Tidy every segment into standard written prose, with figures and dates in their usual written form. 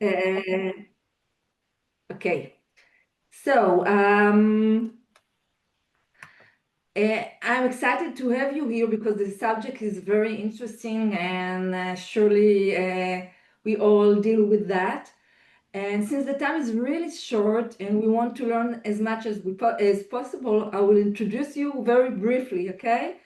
Okay, so I'm excited to have you here because the subject is very interesting and surely we all deal with that. And since the time is really short and we want to learn as much as possible, I will introduce you very briefly, okay?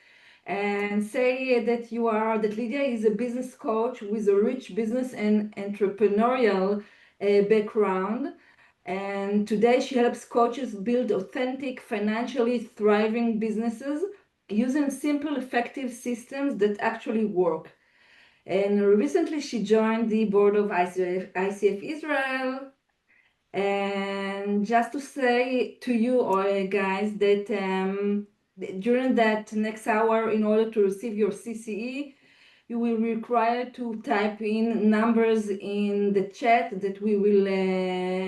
And say that Lydia is a business coach with a rich business and entrepreneurial background. And today she helps coaches build authentic, financially thriving businesses using simple, effective systems that actually work. And recently she joined the board of ICF Israel. And just to say to you all guys that during that next hour, in order to receive your CCE, you will be required to type in numbers in the chat that we will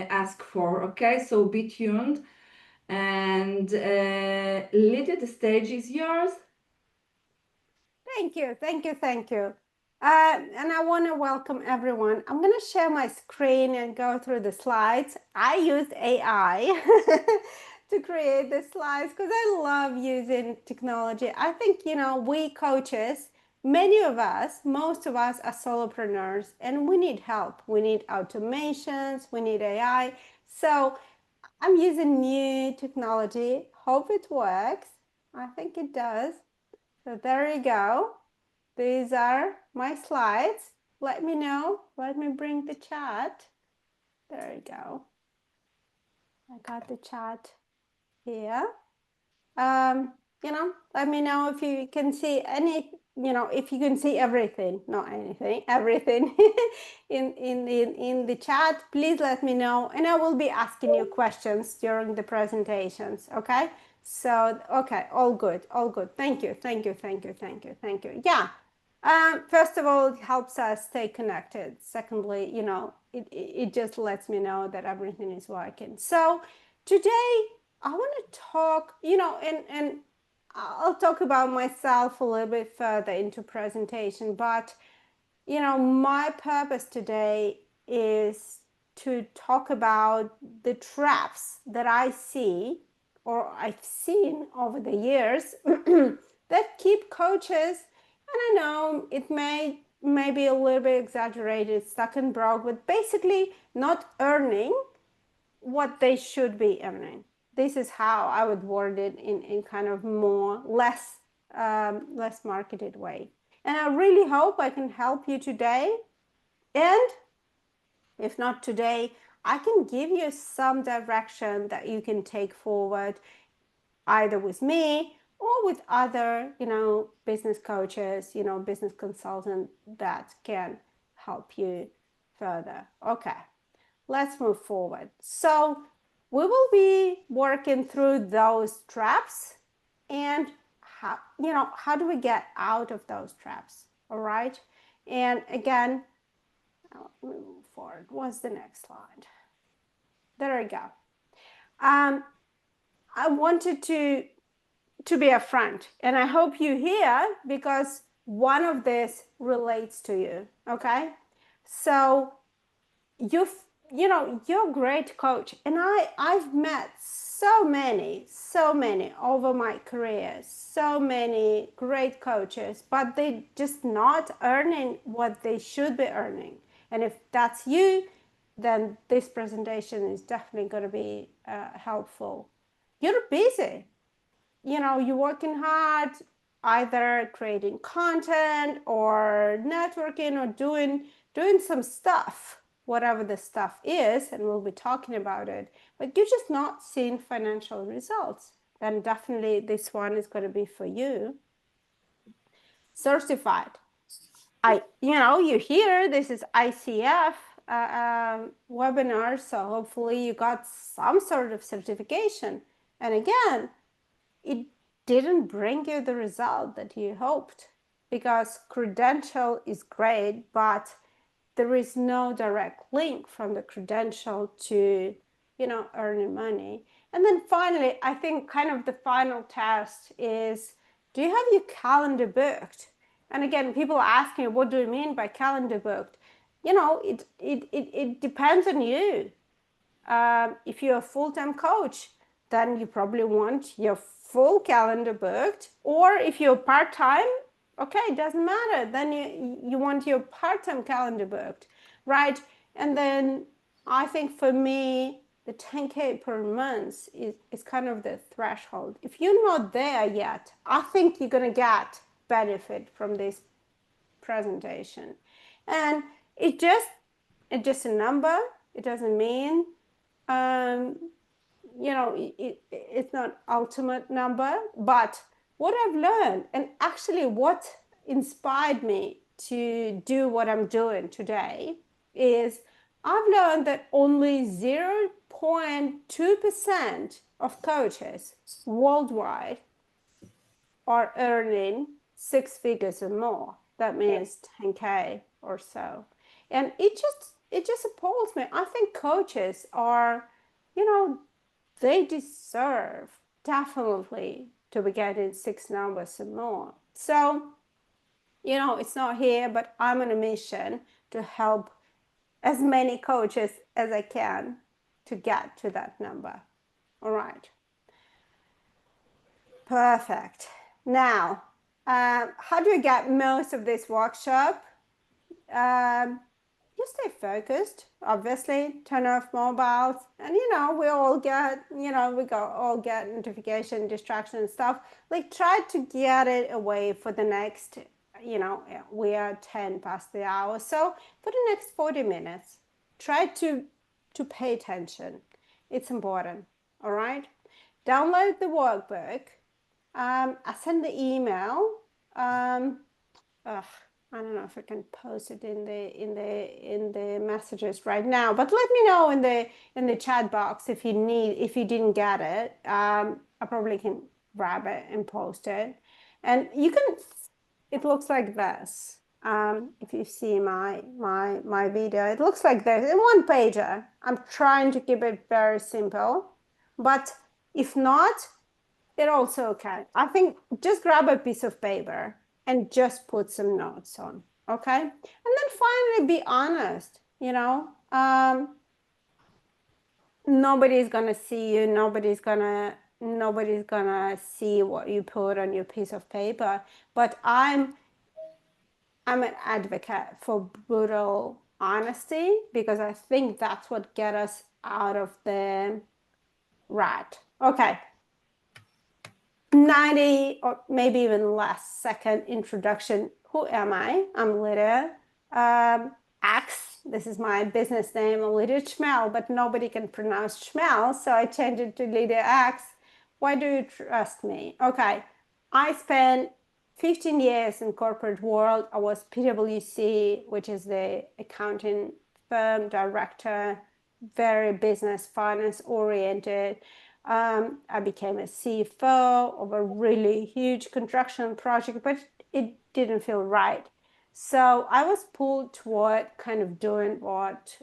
ask for. Okay, so be tuned. And Lydia, the stage is yours. Thank you, thank you, thank you. And I want to welcome everyone. I'm going to share my screen and go through the slides. I used AI to create the slides because I love using technology. I think, we coaches, many of us, most of us are solopreneurs and we need help. We need automations, we need AI. So I'm using new technology. Hope it works. I think it does. So there you go. These are my slides. Let me know. Let me bring the chat. There you go. I got the chat here. Let me know if you can see any, if you can see everything, not anything, everything in the chat. Please let me know, and I will be asking you questions during the presentations. Okay. So, okay, all good, all good. Thank you, thank you, thank you, thank you, thank you. Yeah. First of all, it helps us stay connected. Secondly, it just lets me know that everything is working. So today I want to talk, and I'll talk about myself a little bit further into presentation, but my purpose today is to talk about the traps that I see or I've seen over the years that keep coaches, and I know it may be a little bit exaggerated, stuck and broke, but basically not earning what they should be earning. This is how I would word it in kind of less marketed way. And I really hope I can help you today. And if not today, I can give you some direction that you can take forward either with me or with other, business coaches, business consultants that can help you further. Okay, let's move forward. So we will be working through those traps and how do we get out of those traps? All right. And again, move forward. What's the next slide? There we go. I wanted to be upfront, and I hope you hear because one of this relates to you. Okay. So you're a great coach, and I've met so many over my career, so many great coaches, but they just not earning what they should be earning. And if that's you, then this presentation is definitely going to be helpful. You're busy, you're working hard, either creating content or networking or doing some stuff, whatever the stuff is, and we'll be talking about it, but you're just not seeing financial results, then definitely this one is going to be for you. Certified. You hear this is ICF webinar, so hopefully you got some sort of certification. And again, it didn't bring you the result that you hoped, because credential is great, but there is no direct link from the credential to, earning money. And then finally, I think kind of the final test is, do you have your calendar booked? And again, people ask me, what do you mean by calendar booked? it depends on you. If you're a full-time coach, then you probably want your full calendar booked. Or if you're part-time, okay, it doesn't matter. Then you want your part-time calendar booked, right? And then I think for me, the 10K per month is kind of the threshold. If you're not there yet, I think you're going to get benefit from this presentation. And it's just a number. It doesn't mean it's not ultimate number, but what I've learned, and actually what inspired me to do what I'm doing today, is I've learned that only 0.2% of coaches worldwide are earning 6 figures or more. That means 10K or so. And it just appalls me. I think coaches are, they deserve definitely to be getting 6 numbers and more. So, it's not here, but I'm on a mission to help as many coaches as I can to get to that number. All right. Perfect. Now, how do you get most of this workshop? You stay focused, obviously, turn off mobiles, and we all get notification, distraction and stuff. Like, try to get it away for the next, we are 10 past the hour, so for the next 40 minutes, try to pay attention. It's important. All right. Download the workbook. I send the email. I don't know if I can post it in the messages right now, but let me know in the chat box if you didn't get it. I probably can grab it and post it. And it looks like this. If you see my video, it looks like this, in one pager. I'm trying to keep it very simple, but if not, it also okay. I think just grab a piece of paper and just put some notes on, okay? And then finally be honest, nobody's gonna see you, nobody's gonna see what you put on your piece of paper, but I'm an advocate for brutal honesty because I think that's what gets us out of the rut. Okay. 90 or maybe even less second introduction. Who am I? I'm Lydia X. This is my business name, Lydia Schmel, but nobody can pronounce Schmel, so I changed it to Lydia X. Why do you trust me? Okay, I spent 15 years in corporate world. I was PwC, which is the accounting firm director, very business finance oriented. I became a CFO of a really huge construction project, but it didn't feel right. So I was pulled toward kind of doing what,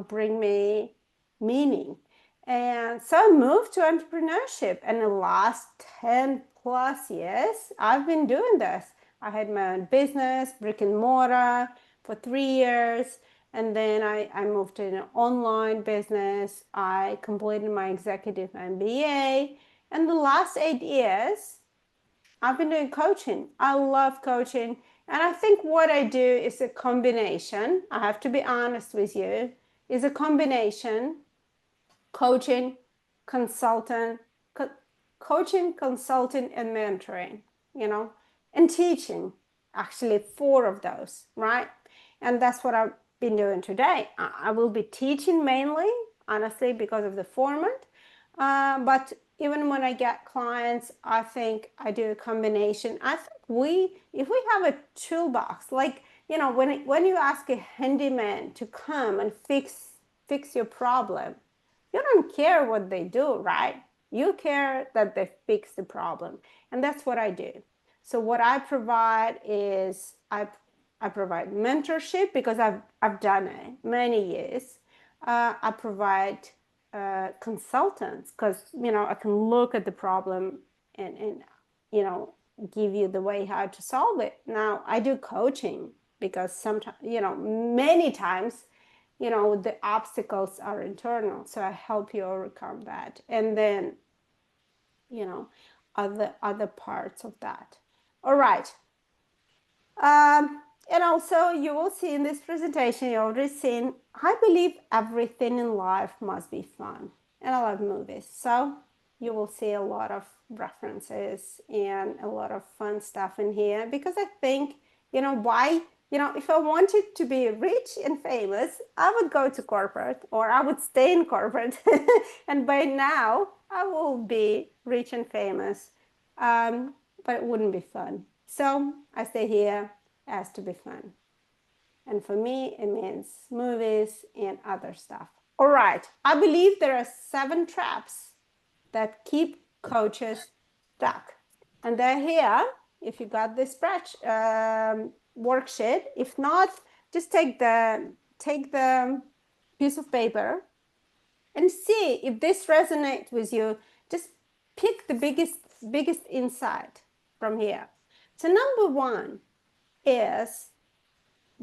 bring me meaning. And so I moved to entrepreneurship. And the last 10 plus years, I've been doing this. I had my own business, brick and mortar, for 3 years. And then I moved to an online business. I completed my executive MBA. And the last 8 years, I've been doing coaching. I love coaching. And I think what I do is a combination. I have to be honest with you, is a combination coaching, consultant, coaching, consulting, and mentoring, and teaching. Actually, 4 of those, right? And that's what I've been doing today. I will be teaching mainly, honestly, because of the format. But even when I get clients, I think I do a combination. I think if we have a toolbox, like, when you ask a handyman to come and fix your problem, you don't care what they do, right? You care that they fix the problem. And that's what I do. So what I provide is I provide mentorship because I've done it many years. I provide consultants because I can look at the problem and give you the way how to solve it. Now I do coaching. because sometimes, many times, the obstacles are internal. So I help you overcome that. And then, other parts of that. All right. And also you will see in this presentation, you already seen, I believe everything in life must be fun. And I love movies. So you will see a lot of references and a lot of fun stuff in here, because I think, why, if I wanted to be rich and famous, I would go to corporate, or I would stay in corporate. And by now I will be rich and famous. But it wouldn't be fun. So I stay here. It has to be fun. And for me, it means movies and other stuff. All right. I believe there are 7 traps that keep coaches stuck. And they're here. If you got this worksheet, if not, just take the piece of paper and see if this resonates with you. Just pick the biggest insight from here. So number 1 is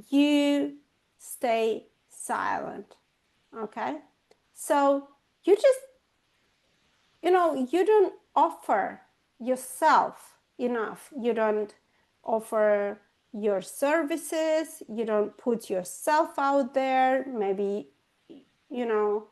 you stay silent. Okay, so you just, you don't offer yourself enough. You don't offer your services. You don't put yourself out there. Maybe, you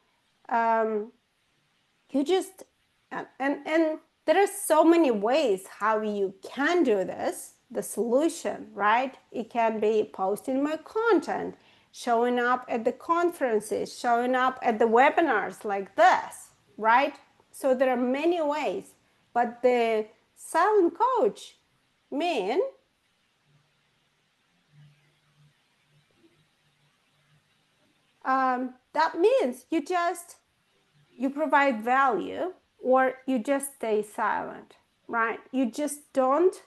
just, and there are so many ways how you can do this. The solution, right? It can be posting more content, showing up at the conferences, showing up at the webinars like this, right? So there are many ways, but the silent coach mean that means you provide value, or you just stay silent, right? You just don't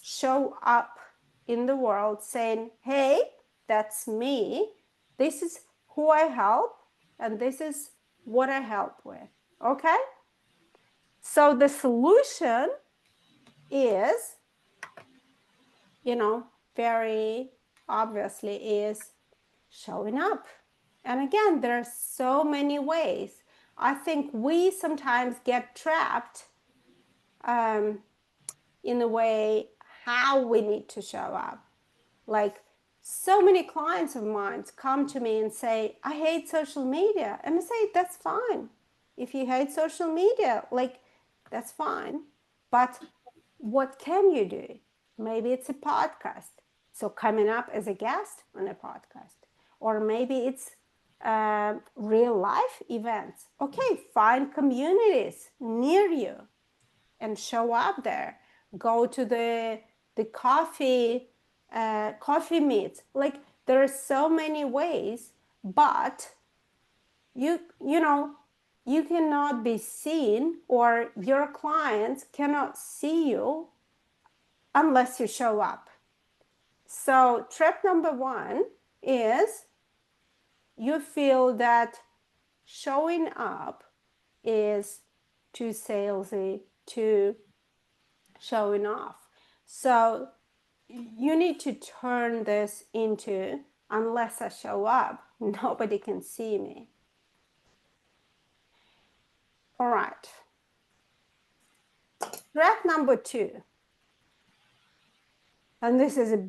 show up in the world saying, hey, that's me. This is who I help, and this is what I help with. Okay? So the solution is, very obviously, is showing up. And again, there are so many ways. I think we sometimes get trapped in the way how we need to show up. Like, so many clients of mine come to me and say, I hate social media. And I say, that's fine. If you hate social media, that's fine. But what can you do? Maybe it's a podcast. So coming up as a guest on a podcast. Or maybe it's real life events. Okay, find communities near you and show up there. Go to the coffee meets. There are so many ways, but you cannot be seen, or your clients cannot see you unless you show up. So trap number 1 is you feel that showing up is too salesy, too showing off. So you need to turn this into, unless I show up, nobody can see me. All right. Trap number 2. And this is a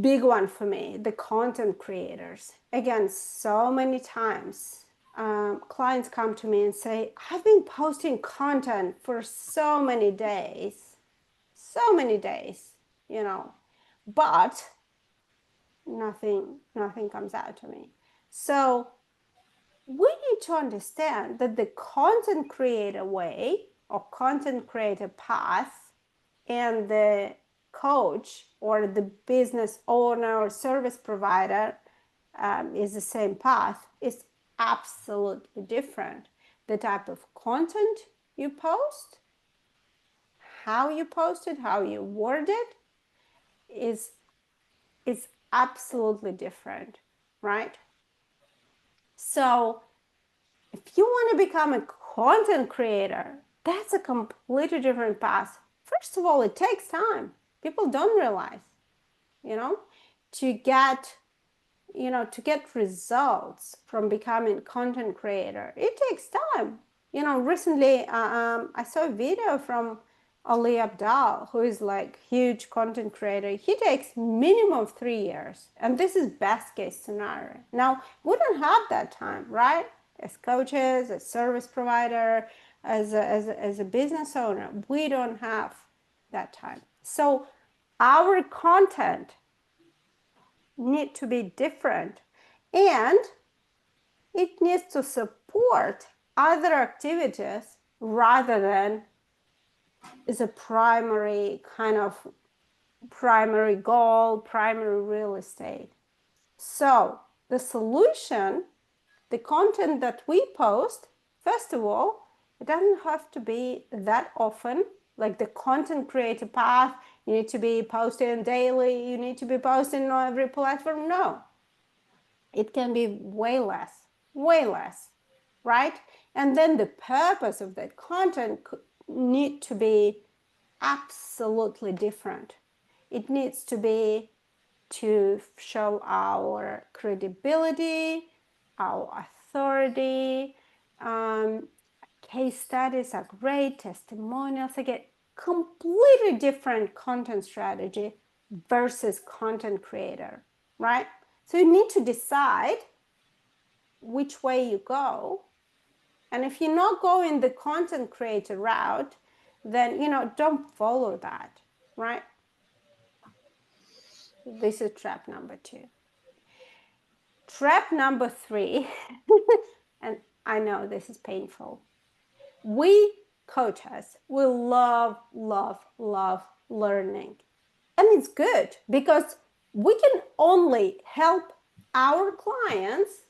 big one for me, the content creators. Again, so many times clients come to me and say, I've been posting content for so many days, but nothing comes out to me. So we need to understand that the content creator way, or content creator path, and the coach or the business owner or service provider is the same path, is absolutely different. The type of content you post, how you post it, how you word it is absolutely different, right? So if you want to become a content creator, that's a completely different path. First of all, it takes time. People don't realize, to get, to get results from becoming content creator, it takes time. Recently, I saw a video from Ali Abdal, who is like huge content creator. He takes minimum of 3 years, and this is best case scenario. Now, we don't have that time, right? As coaches, as service provider, as a business owner, we don't have that time. So our content need to be different, and it needs to support other activities rather than is a primary goal, primary real estate. So the solution, the content that we post, first of all, it doesn't have to be that often. Like the content creator path, you need to be posting daily, you need to be posting on every platform. No, it can be way less, right? And then the purpose of that content need to be absolutely different. It needs to be to show our credibility, our authority. Case studies are great, testimonials. Again, completely different content strategy versus content creator, right? So you need to decide which way you go. And if you're not going the content creator route, then, don't follow that, right? This is trap number 2. Trap number 3, and I know this is painful. We coaches, we love learning. And it's good because we can only help our clients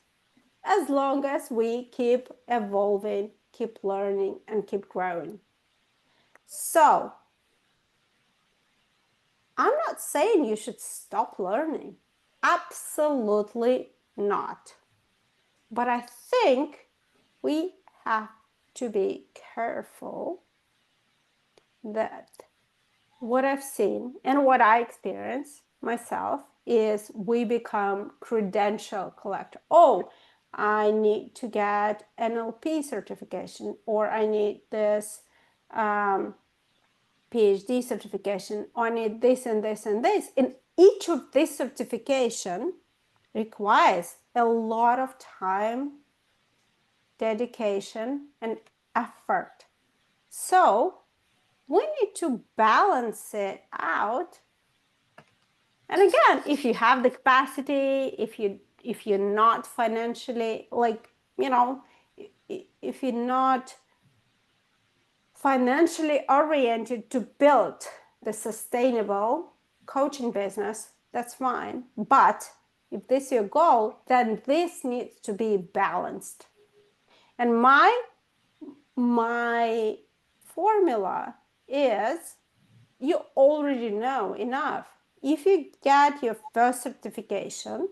as long as we keep evolving, keep learning, and keep growing. So I'm not saying you should stop learning. Absolutely not. But I think we have to be careful that what I've seen and what I experience myself is we become credential collector. Oh, I need to get NLP certification, or I need this PhD certification, or I need this and this and this. And each of these certification requires a lot of time, dedication, and effort. So we need to balance it out. And again, if you have the capacity, if you're not financially, if you're not financially oriented to build the sustainable coaching business, that's fine. But if this is your goal, then this needs to be balanced. And my formula is, you already know enough. If you get your first certification,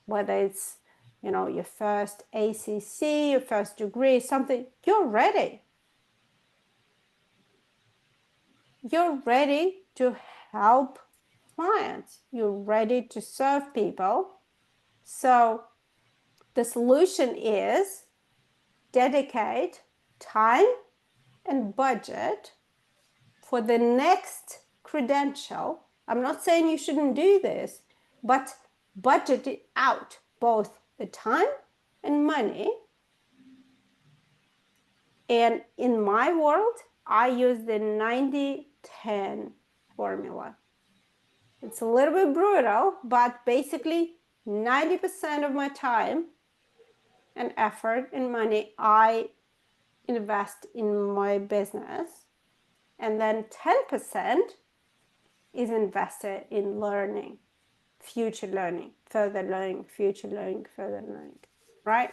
whether it's, your first ACC, your first degree, something, you're ready. You're ready to help clients. You're ready to serve people. So the solution is dedicate time and budget for the next credential. I'm not saying you shouldn't do this, but budget it out, both the time and money. And in my world, I use the 90-10 formula. It's a little bit brutal, but basically 90% of my time and effort and money I invest in my business, and then 10% is invested in learning, future learning, further learning, future learning, further learning, right?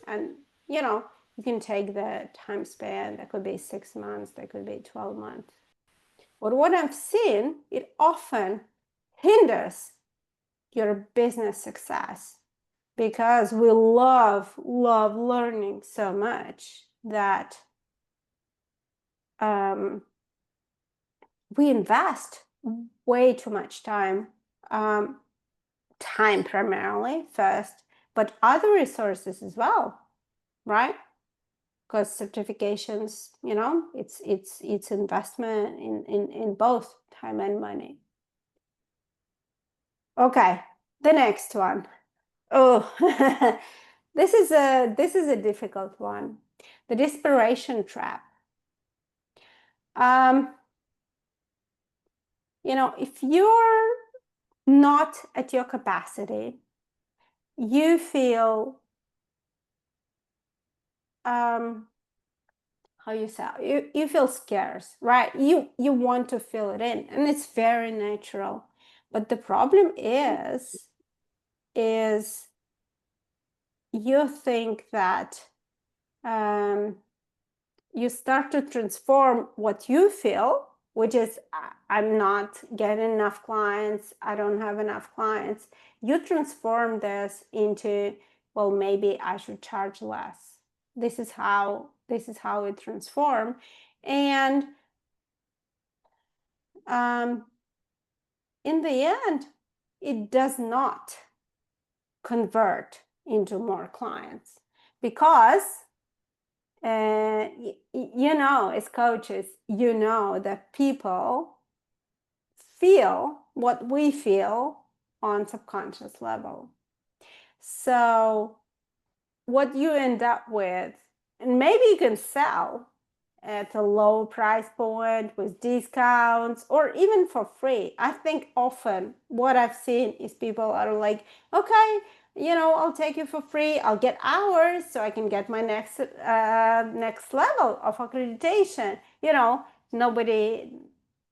And you can take the time span. That could be 6 months, that could be 12 months. But what I've seen, it often hinders your business success, because we love learning so much that we invest way too much time time primarily first, but other resources as well, right? Because certifications, it's investment in both time and money. Okay, the next one. Oh, this is a difficult one. The desperation trap. If you're not at your capacity, you feel how you say, you feel scarce, right? You want to fill it in, and it's very natural. But the problem is you think that you start to transform what you feel, which is I'm not getting enough clients, I don't have enough clients. You transform this into, well, maybe I should charge less. This is how it transforms. And in the end, it does not convert into more clients because as coaches, that people feel what we feel on subconscious level. So what you end up with, and maybe you can sell at a low price point with discounts or even for free. I think often what I've seen is people are like, okay, I'll take you for free. I'll get hours so I can get my next level of accreditation. Nobody,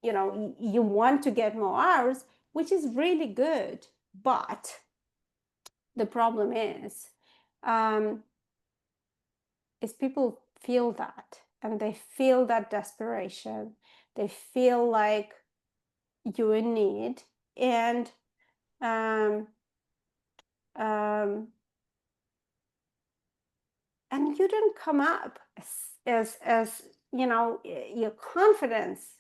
you want to get more hours, which is really good. But the problem is people feel that, and they feel that desperation. They feel like you're in need, and and you don't come up as your confidence.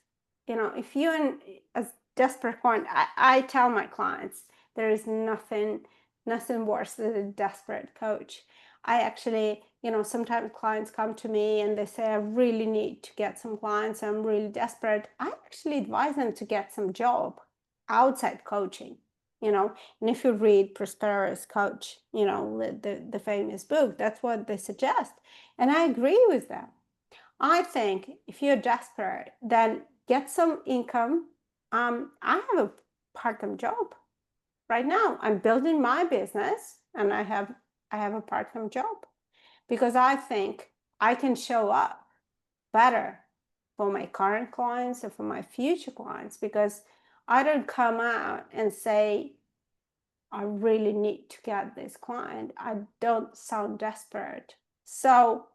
If you're in a desperate point, I tell my clients there is nothing worse than a desperate coach. I actually, sometimes clients come to me and they say, I really need to get some clients, I'm really desperate. I actually advise them to get some job outside coaching. And if you read Prosperous Coach, the famous book, that's what they suggest. And I agree with them. I think if you're desperate, then get some income. I have a part-time job right now. I'm building my business, and I have a part-time job because I think I can show up better for my current clients and for my future clients, because I don't come out and say, I really need to get this client. I don't sound desperate. So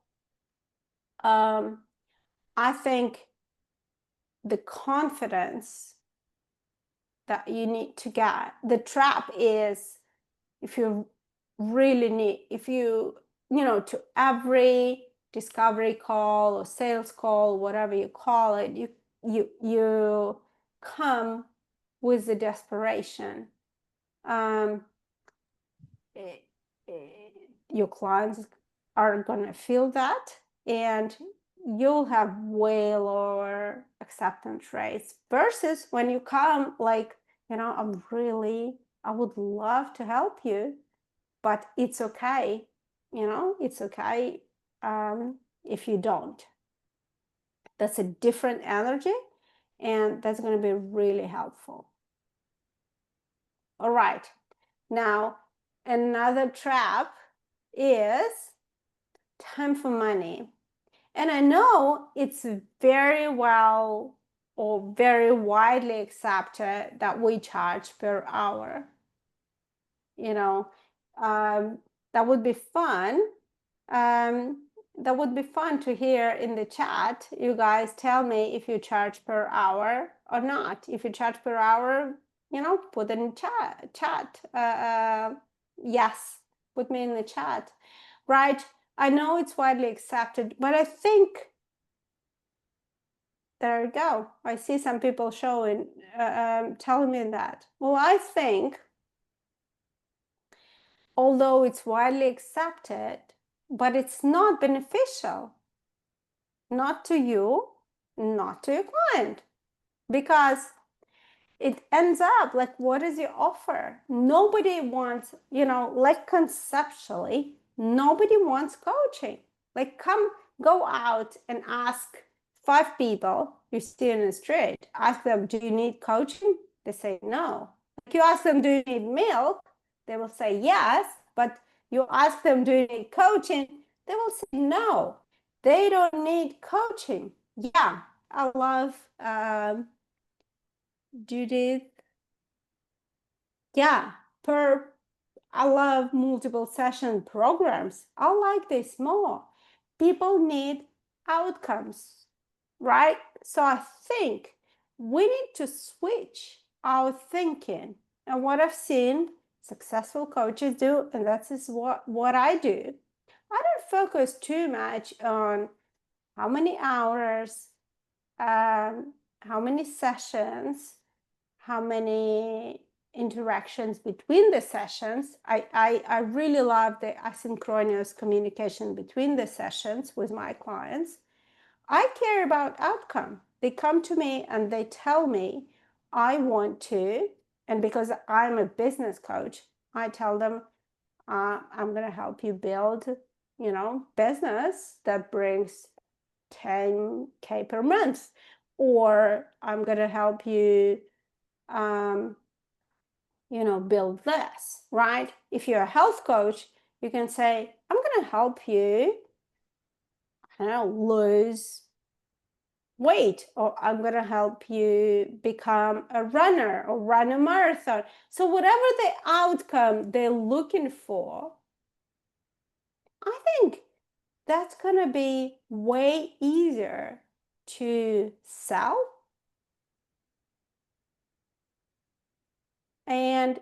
I think the confidence that you need to get, the trap is if you really need, to every discovery call or sales call, whatever you call it, you come with the desperation. Your clients are going to feel that, and you'll have way lower acceptance rates versus when you come like, I would love to help you, but it's okay. It's okay if you don't. That's a different energy, and that's going to be really helpful. All right. Now, another trap is time for money. And I know it's very well or very widely accepted that we charge per hour. That would be fun. That would be fun to hear in the chat. You guys tell me if you charge per hour or not. If you charge per hour, put it in chat. Yes, put me in the chat. Right? I know it's widely accepted, but I think, there you go. I see some people showing, telling me that. Well, I think although it's widely accepted, but it's not beneficial, not to you, not to your client, because it ends up like, what is your offer? Nobody wants, like conceptually, nobody wants coaching. Like, go out and ask 5 people you see in the street, ask them, do you need coaching? They say no. Like, you ask them, do you need milk? They will say yes, but you ask them, do you need coaching? They will say no. They don't need coaching. Yeah, I love Judith. Yeah, I love multiple session programs. I like this more. People need outcomes, right? So I think we need to switch our thinking. And what I've seen successful coaches do, and that is what I do, I don't focus too much on how many hours, how many sessions, how many interactions between the sessions. I really love the asynchronous communication between the sessions with my clients. I care about outcome. They come to me and they tell me, I want to, and because I'm a business coach, I tell them, I'm going to help you build, business that brings 10K per month, or I'm going to help you build this, right? If you're a health coach, you can say, I'm going to help you, lose weight, or I'm going to help you become a runner or run a marathon. So whatever the outcome they're looking for, I think that's going to be way easier to sell. And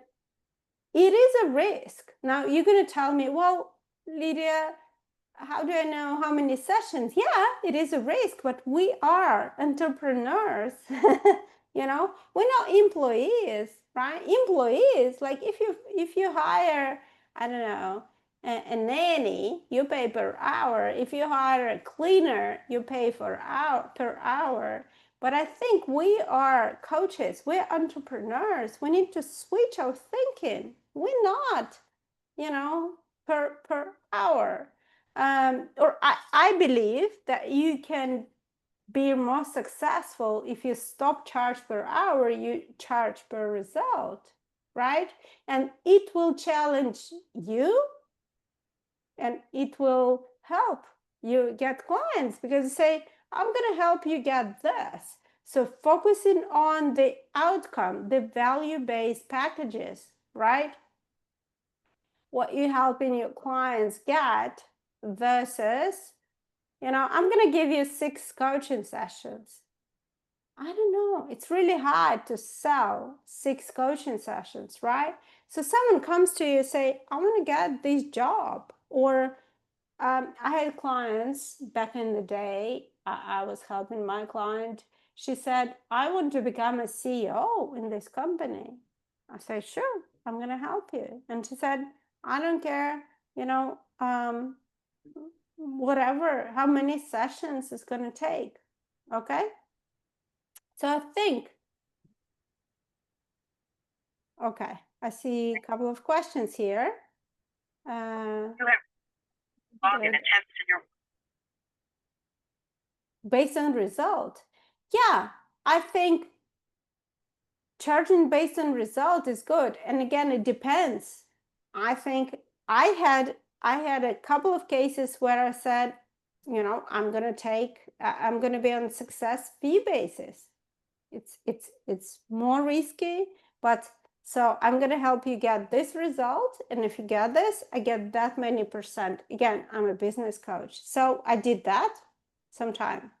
it is a risk. Now you're going to tell me, well, Lydia, how do I know how many sessions? Yeah, it is a risk, but we are entrepreneurs. We're not employees, right? Employees, like if you hire, I don't know, a nanny, you pay per hour. If you hire a cleaner, you pay per hour. But I think we are coaches, we're entrepreneurs. We need to switch our thinking. We're not, per hour. Or I believe that you can be more successful if you stop charge per hour, you charge per result, right? And it will challenge you and it will help you get clients, because you say, I'm going to help you get this. So focusing on the outcome, the value-based packages, right? What you're helping your clients get versus, I'm going to give you 6 coaching sessions. I don't know. It's really hard to sell 6 coaching sessions, right? So someone comes to you and say, I want to get this job. Or I had clients back in the day. I was helping my client. She said, I want to become a CEO in this company. I said, sure, I'm going to help you. And she said, I don't care, whatever, how many sessions it's going to take. Okay. So I think, okay, I see a couple of questions here. Based on result. Yeah, I think charging based on result is good. And again, it depends. I think I had a couple of cases where I said, I'm going to be on success fee basis. It's more risky, but so I'm going to help you get this result. And if you get this, I get that many percent. Again, I'm a business coach. So I did that sometime.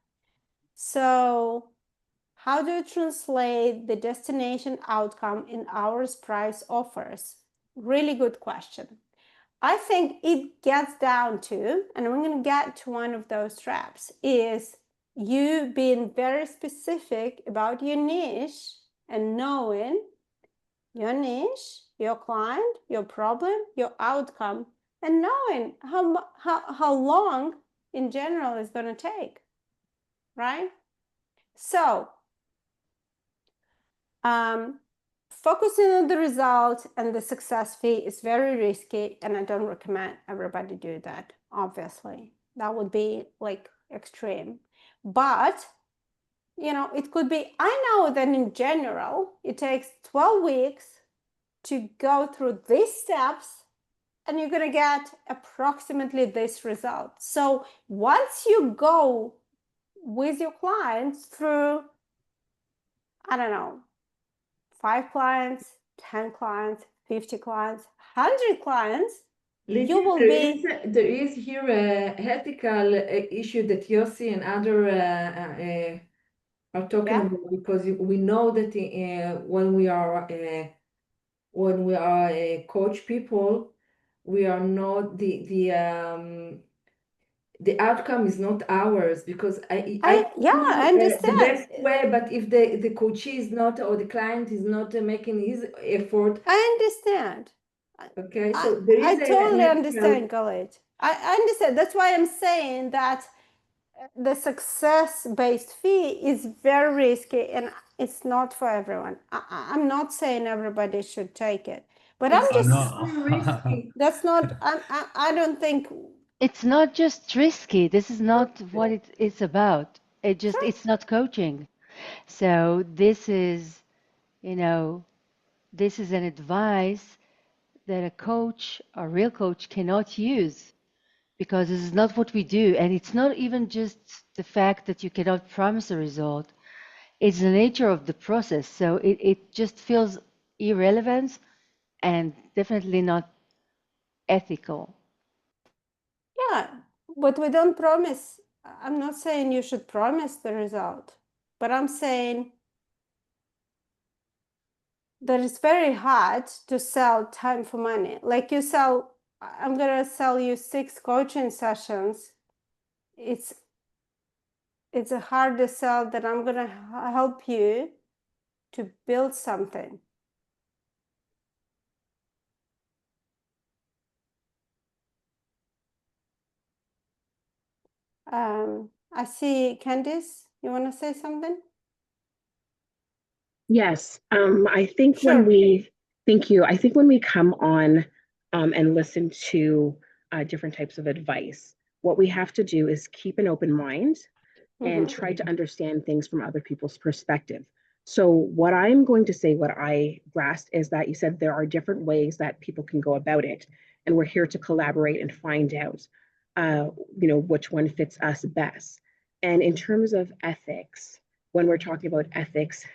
So how do you translate the destination outcome in hours price offers? Really good question. I think it gets down to, and I'm going to get to one of those traps, is you being very specific about your niche and knowing your niche your client, your problem, your outcome, and knowing how long in general it's going to take, right? So focusing on the result and the success fee is very risky, and I don't recommend everybody do that, obviously. That would be like extreme. But, it could be, I know that in general, it takes 12 weeks to go through these steps, and you're going to get approximately this result. So once you go with your clients through, I don't know, 5 clients, 10 clients, 50 clients, 100 clients, Lydia, you will be... there is here a ethical issue that Yossi and other are talking about, because we know that when we are coach people, we are not the outcome is not ours, because I I do the understand. best way, but if the coachee is not, or the client is not making his effort. I understand. Okay, so there is I totally an understand, Galit. I understand. That's why I'm saying that the success-based fee is very risky, and it's not for everyone. I'm not saying everybody should take it, but I'm just... risky. That's not... I don't think... It's not just risky. This is not what it's about. Sure. It's not coaching. So this is, this is an advice that a coach, a real coach, cannot use, because this is not what we do. And it's not even just the fact that you cannot promise a result. It's the nature of the process. So it just feels irrelevant and definitely not ethical. Yeah, but we don't promise. I'm not saying you should promise the result, but I'm saying that it's very hard to sell time for money. Like I'm gonna sell you 6 coaching sessions. It's a harder sell that I'm gonna help you to build something. I see Candice, you want to say something? Yes, I think Sure. thank you. I think when we come on and listen to different types of advice, what we have to do is keep an open mind and try to understand things from other people's perspective. So, what I'm going to say, what I grasped is that you said there are different ways that people can go about it, and we're here to collaborate and find out, which one fits us best. And in terms of ethics, when we're talking about ethics,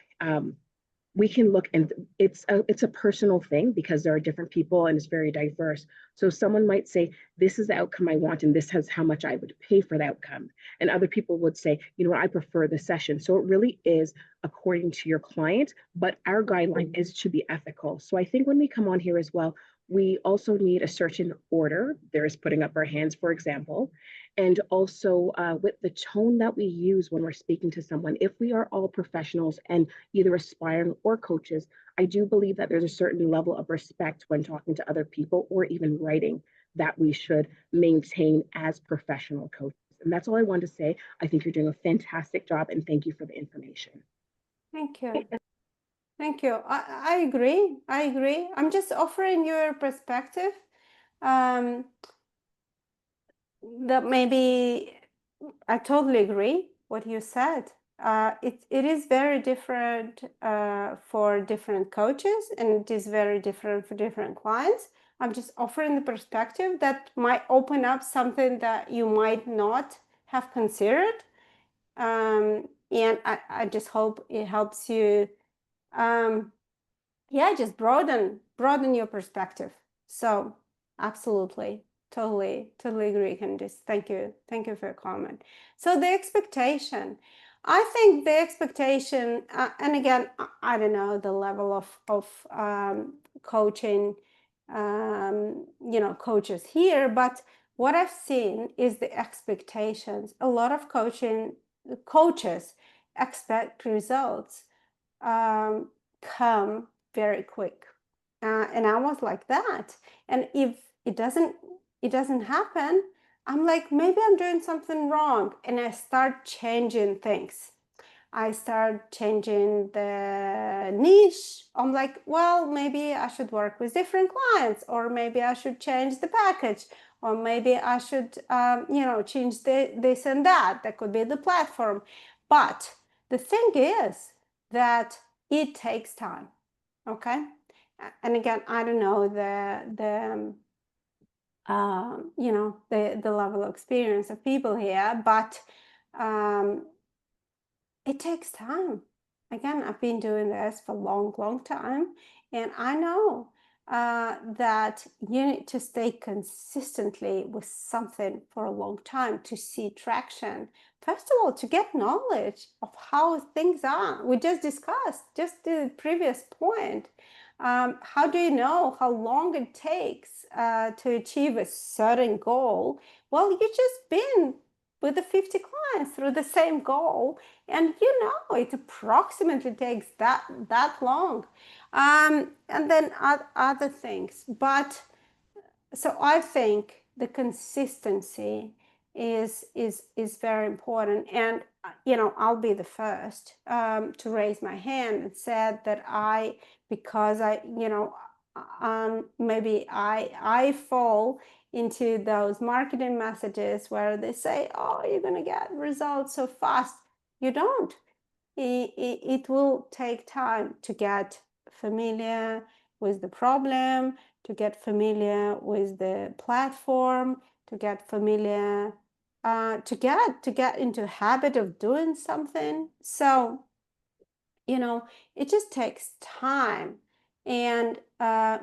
we can look, and it's a personal thing because there are different people and it's very diverse. So someone might say, this is the outcome I want, and this is how much I would pay for the outcome. And other people would say, you know what, I prefer the session. So it really is according to your client, but our guideline is to be ethical. So I think when we come on here as well, we also need a certain order. There is putting up our hands, for example, and also with the tone that we use when we're speaking to someone. If we are all professionals and either aspiring or coaches, I do believe that there's a certain level of respect when talking to other people or even writing that we should maintain as professional coaches. And that's all I wanted to say. I think you're doing a fantastic job, and thank you for the information. Thank you. Thank you. I agree. I agree. I'm just offering your perspective. That maybe I totally agree what you said. It is very different for different coaches, and it is very different for different clients. I'm just offering the perspective that might open up something that you might not have considered. And I just hope it helps you, just broaden your perspective. So absolutely. Totally agree, Candice. Thank you for your comment. So the expectation, I think the expectation, and again, I don't know the level of coaching, coaches here, but what I've seen is the expectations. A lot of coaches expect results come very quick. And I was like that. And if it doesn't happen, I'm like, maybe I'm doing something wrong. And I start changing things. I start changing the niche. I'm like, well, maybe I should work with different clients, or maybe I should change the package, or maybe I should, change this and that. That could be the platform. But the thing is that it takes time. Okay. And again, I don't know the level of experience of people here, but it takes time. Again, I've been doing this for a long time, and I know that you need to stay consistently with something for a long time to see traction. First of all, to get knowledge of how things are. We just discussed, just the previous point. How do you know how long it takes to achieve a certain goal? Well, you just been with the 50 clients through the same goal, and it approximately takes that long. And then other things. But so I think the consistency is very important. And I'll be the first to raise my hand and said that because maybe I fall into those marketing messages where they say, oh, you're gonna get results so fast. You don't. It will take time to get familiar with the problem, to get familiar with the platform, to get familiar, to get into the habit of doing something. So, it just takes time, and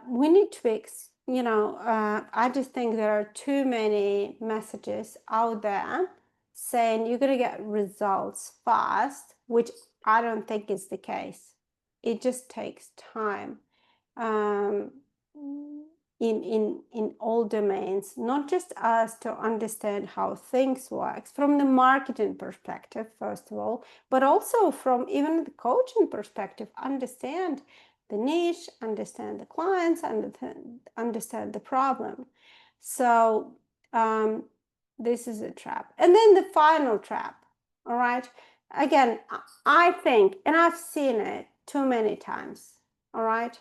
we need to I just think there are too many messages out there saying you're going to get results fast, which I don't think is the case. It just takes time. In all domains, not just us to understand how things work from the marketing perspective, first of all, but also from even the coaching perspective, understand the niche, understand the clients, understand the problem. So this is a trap. And then the final trap, all right? Again, I think, and I've seen it too many times, all right?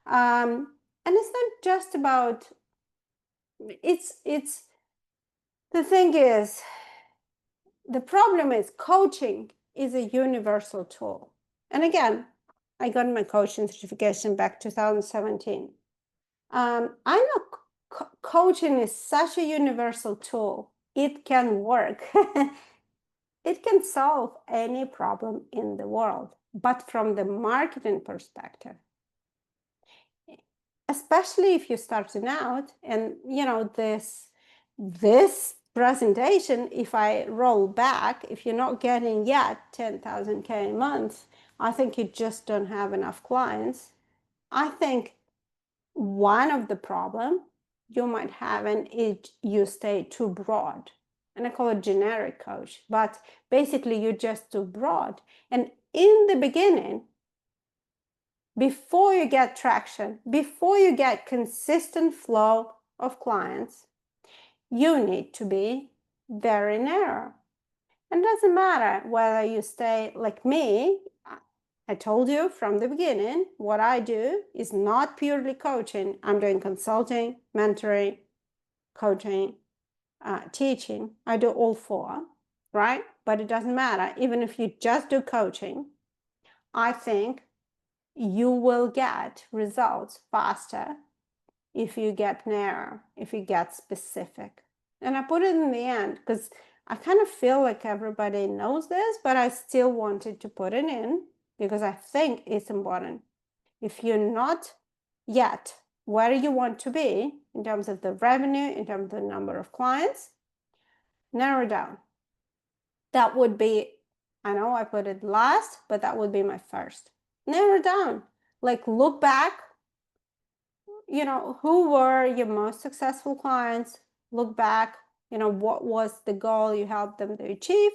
And it's not just about, it's the thing is, the problem is coaching is a universal tool. And again, I got my coaching certification back 2017. I know coaching is such a universal tool. It can work. It can solve any problem in the world. But from the marketing perspective, especially if you're starting out, and this presentation, if I roll back, if you're not getting yet 10,000 a month, I think you just don't have enough clients. I think one of the problem you might have is you stay too broad, and I call it generic coach, but basically you're just too broad. And in the beginning, before you get traction, before you get consistent flow of clients, you need to be very narrow. And it doesn't matter whether you stay like me. I told you from the beginning, what I do is not purely coaching. I'm doing consulting, mentoring, coaching, teaching. I do all four, right? But it doesn't matter. Even if you just do coaching, I think you will get results faster if you get narrow, if you get specific. And I put it in the end because I kind of feel like everybody knows this, but I still wanted to put it in because I think it's important. If you're not yet where you want to be in terms of the revenue, in terms of the number of clients, narrow down. That would be, I know I put it last, but that would be my first. Narrow down. Like look back, who were your most successful clients? Look back, what was the goal you helped them to achieve?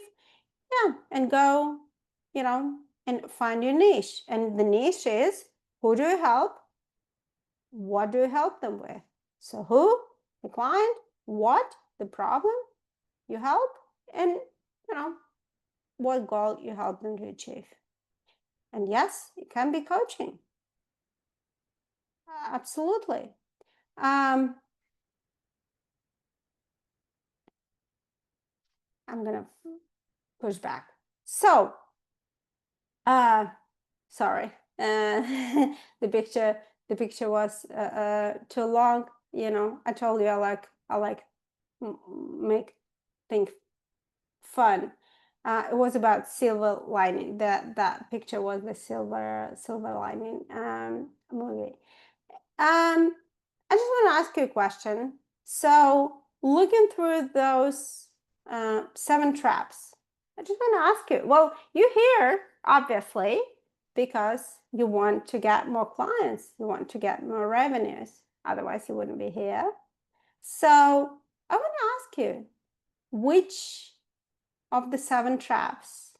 Yeah, and go, and find your niche. And the niche is, who do you help? What do you help them with? So who, the client, what, the problem you help, and what goal you help them to achieve. And yes, it can be coaching. Absolutely. I'm gonna push back. So, sorry, the picture was too long. I told you I like make things fun. It was about silver lining. That picture was the silver lining movie. I just want to ask you a question. So, looking through those 7 traps, I just want to ask you. Well, you're here obviously because you want to get more clients. You want to get more revenues. Otherwise, you wouldn't be here. So, I want to ask you, which of the 7 traps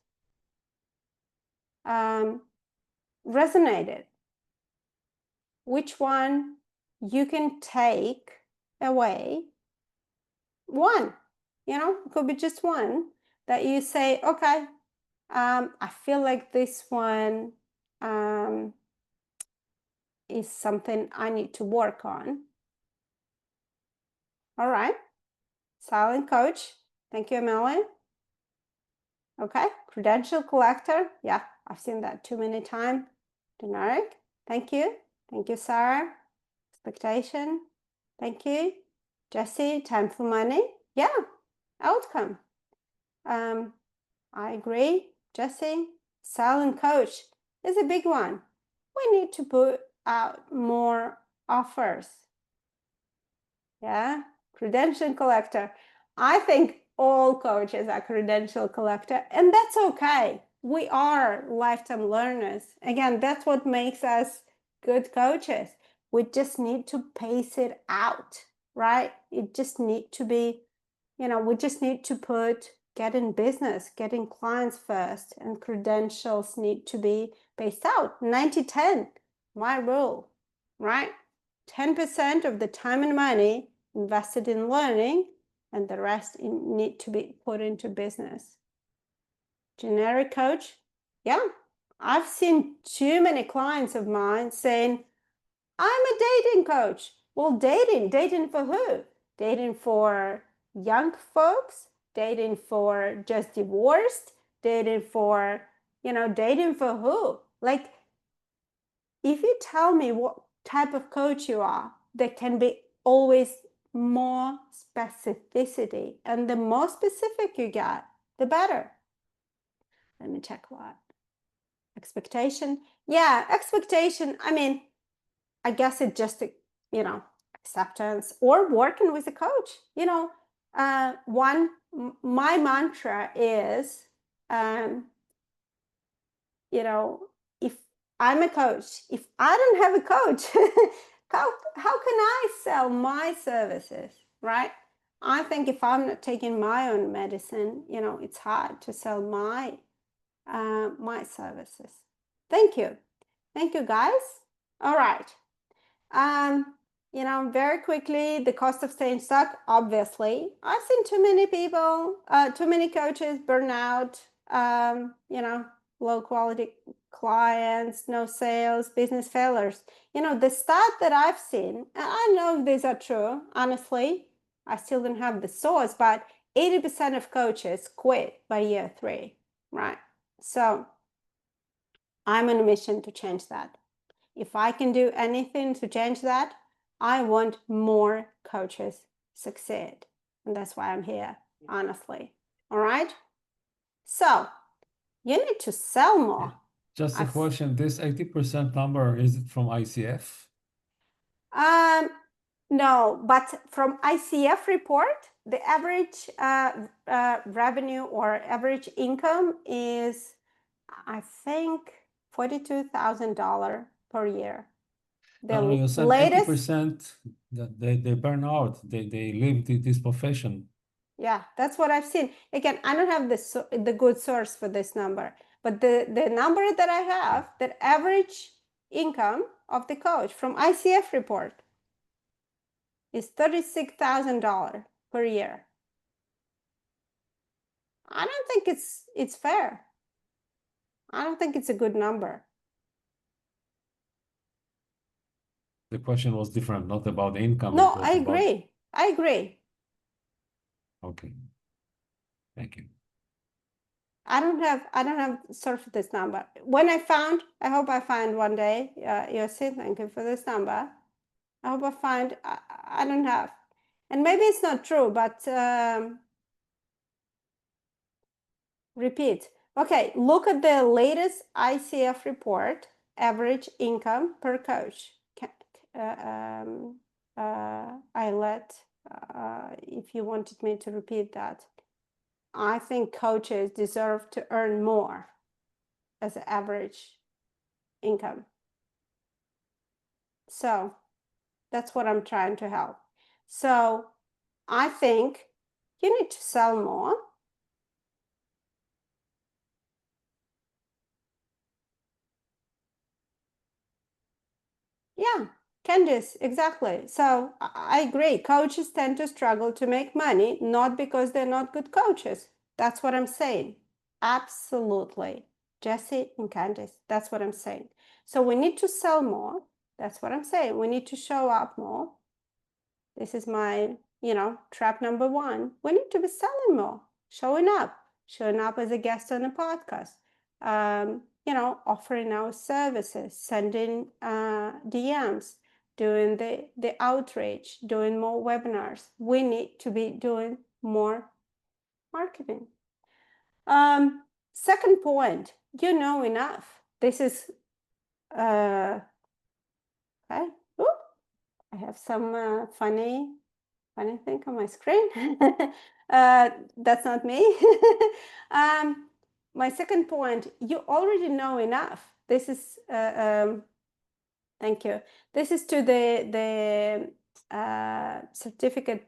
resonated? Which one you can take away? One, it could be just one that you say, okay, I feel like this one is something I need to work on. All right. Silent coach. Thank you, Emily. Okay. Credential collector. Yeah, I've seen that too many times. Generic. Thank you. Thank you, Sarah. Expectation. Thank you. Jesse, time for money. Yeah. Outcome. I agree. Jesse, silent coach is a big one. We need to put out more offers. Yeah. Credential collector. I think all coaches are credential collector, and that's okay. We are lifetime learners. Again, that's what makes us good coaches. We just need to pace it out, right? It just need to be, we just need to put getting business, getting clients first, and credentials need to be paced out. 90-10, my rule, right? 10% of the time and money invested in learning, and the rest need to be put into business. Generic coach, yeah. I've seen too many clients of mine saying, I'm a dating coach. Well, dating for who? Dating for young folks? Dating for just divorced? Dating for, dating for who? Like, if you tell me what type of coach you are, there can be always more specificity. And the more specific you get, the better. Let me check what. Expectation. Yeah, expectation. I mean, I guess it just, acceptance or working with a coach. My mantra is, if I'm a coach, if I don't have a coach, how can I sell my services, right? I think if I'm not taking my own medicine, it's hard to sell my services. Thank you, guys. All right. Very quickly, the cost of staying stuck. Obviously, I've seen too many people, too many coaches burn out. Low quality clients, no sales, business failures. The stat that I've seen, and I know if these are true, honestly, I still don't have the source, but 80% of coaches quit by year 3, right? So I'm on a mission to change that. If I can do anything to change that, I want more coaches succeed. And that's why I'm here, honestly. All right? So you need to sell more. Just a question, this 80% number, is it from ICF? No, but from ICF report, the average revenue or average income is, I think, $42,000 per year. The You said latest 80% that they burn out, they leave this profession. Yeah, that's what I've seen. Again, I don't have the good source for this number, but the number that I have, that average income of the coach from ICF report is $36,000 per year. I don't think it's fair. I don't think it's a good number. The question was different, not about income. No, it was I about... agree. I agree. Okay. Thank you. I don't have sort of this number. When I hope I find one day, Yossi, thank you for this number. I hope I find, I don't have. And maybe it's not true, but repeat. Okay, look at the latest ICF report, average income per coach. If you wanted me to repeat that. I think coaches deserve to earn more as an average income. So that's what I'm trying to help. So I think you need to sell more. Yeah, Candice, exactly. So I agree. Coaches tend to struggle to make money, not because they're not good coaches. That's what I'm saying. Absolutely. Jesse and Candice, that's what I'm saying. So we need to sell more. That's what I'm saying. We need to show up more. This is my, trap number one. We need to be selling more, showing up as a guest on a podcast, offering our services, sending DMs, doing the outreach, doing more webinars. We need to be doing more marketing. Second point, you know enough. This is, okay. Ooh, I have some funny thing on my screen. That's not me. My second point, you already know enough. This is, thank you. This is to the certificate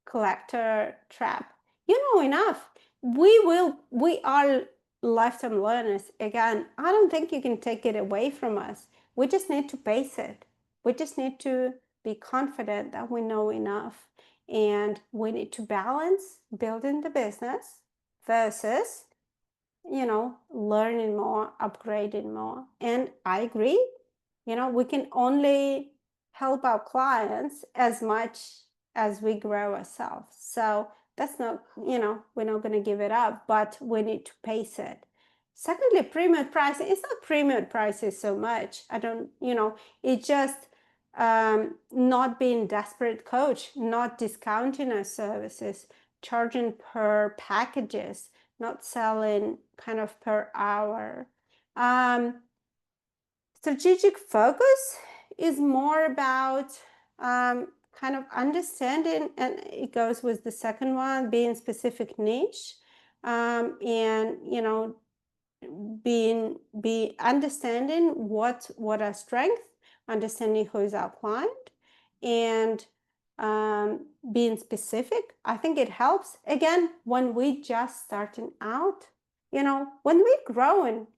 collector trap. You know enough. We are lifetime learners. Again, I don't think you can take it away from us. We just need to pace it. We just need to be confident that we know enough. And we need to balance building the business versus, learning more, upgrading more. And I agree, we can only help our clients as much as we grow ourselves. So that's not, we're not going to give it up, but we need to pace it. Secondly, premium pricing. It's not premium prices so much. I don't, it's just not being desperate coach, not discounting our services, charging per packages, not selling kind of per hour. Strategic focus is more about kind of understanding, and it goes with the second one, being specific niche, and be understanding what our strength, understanding who is our client, and being specific. I think it helps again when we just starting out. When we're growing,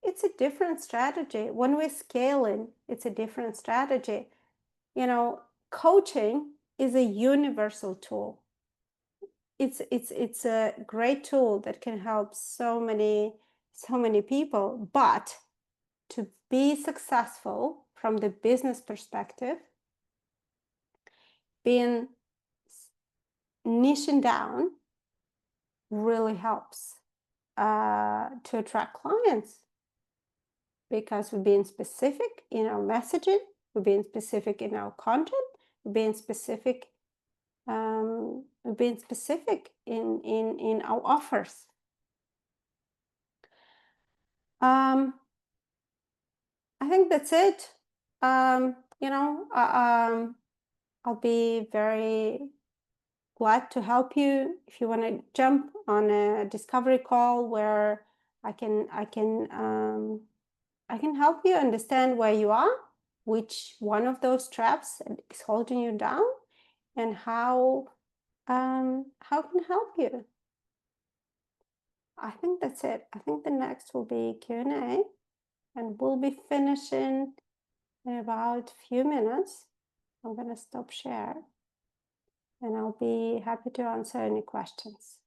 it's a different strategy. When we're scaling, it's a different strategy. Coaching is a universal tool. It's a great tool that can help so many people, but to be successful from the business perspective, being niching down really helps to attract clients, because we're being specific in our messaging, we're being specific in our content, we're being specific in our offers. I think that's it. I'll be very glad to help you if you want to jump on a discovery call where I can help you understand where you are, which one of those traps is holding you down, and how can help you. I think that's it. I think the next will be Q&A, and we'll be finishing In about a few minutes, I'm going to stop share and I'll be happy to answer any questions.